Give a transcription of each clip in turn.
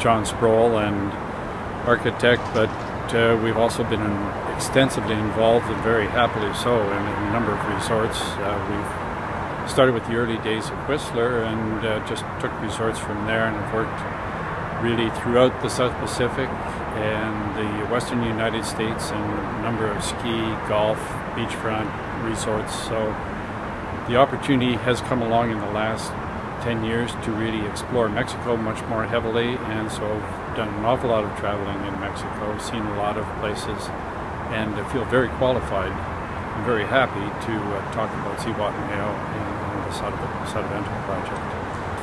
John Sproule and architect, but we've also been extensively involved, and very happily so, in a number of resorts. We've started with the early days of Whistler and just took resorts from there, and have worked really throughout the South Pacific and the Western United States, and a number of ski, golf, beachfront resorts. So the opportunity has come along in the last 10 years to really explore Mexico much more heavily, and so I've done an awful lot of traveling in Mexico, seen a lot of places, and I feel very qualified and very happy to talk about Zihuatanejo and the Sotavento project.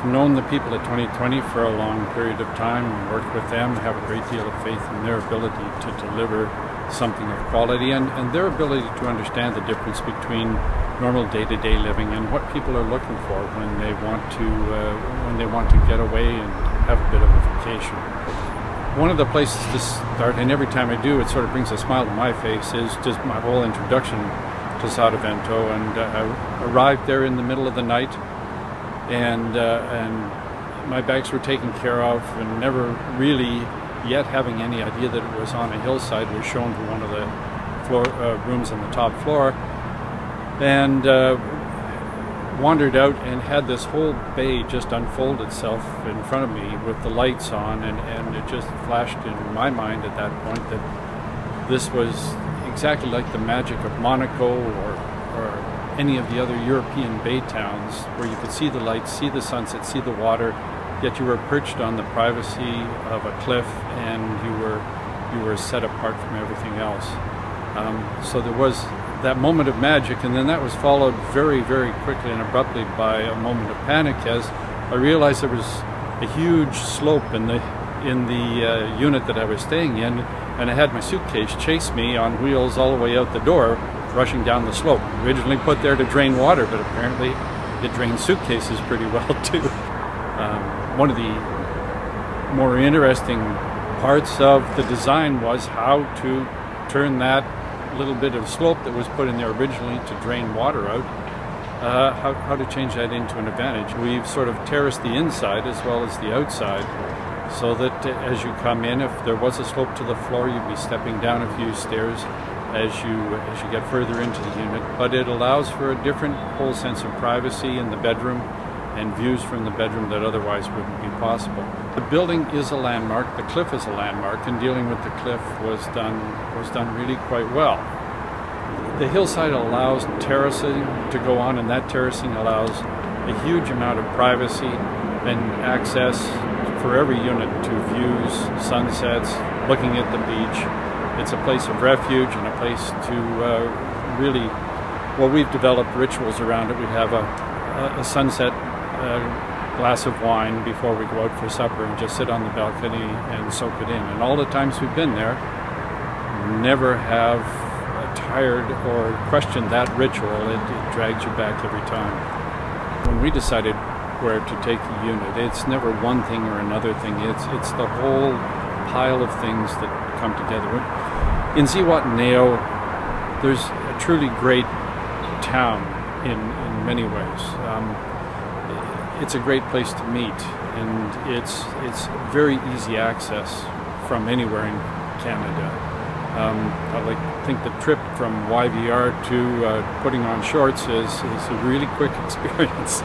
I've known the people at 2020 for a long period of time and worked with them, have a great deal of faith in their ability to deliver something of quality, and their ability to understand the difference between normal day-to-day living and what people are looking for when they want to get away and have a bit of a vacation. One of the places to start, and every time I do it sort of brings a smile to my face, is just my whole introduction to Sotavento. And I arrived there in the middle of the night, and my bags were taken care of, and never really yet having any idea that it was on a hillside, was shown to one of the rooms on the top floor, and wandered out and had this whole bay just unfold itself in front of me with the lights on, and it just flashed in my mind at that point that this was exactly like the magic of Monaco or any of the other European bay towns, where you could see the lights, see the sunset, see the water, yet you were perched on the privacy of a cliff, and you were set apart from everything else. So there was that moment of magic, and then that was followed very, very quickly and abruptly by a moment of panic, as I realized there was a huge slope in the unit that I was staying in, and I had my suitcase chase me on wheels all the way out the door, rushing down the slope. Originally put there to drain water, but apparently it drains suitcases pretty well too. One of the more interesting parts of the design was how to turn that little bit of slope that was put in there originally to drain water out, how to change that into an advantage. We've sort of terraced the inside as well as the outside, so that as you come in, if there was a slope to the floor, you'd be stepping down a few stairs as you get further into the unit. But it allows for a different whole sense of privacy in the bedroom, and views from the bedroom that otherwise wouldn't be possible. The building is a landmark, the cliff is a landmark, and dealing with the cliff was done really quite well. The hillside allows terracing to go on, and that terracing allows a huge amount of privacy and access for every unit to views, sunsets, looking at the beach. It's a place of refuge and a place to really, well, we've developed rituals around it. We have a sunset glass of wine before we go out for supper, and just sit on the balcony and soak it in. And all the times we've been there, never have tired or questioned that ritual. It drags you back every time. When we decided where to take the unit, it's never one thing or another thing. It's the whole pile of things that come together. In Zihuatanejo, there's a truly great town in many ways. It's a great place to meet, and it's very easy access from anywhere in Canada. I think the trip from YVR to putting on shorts is a really quick experience.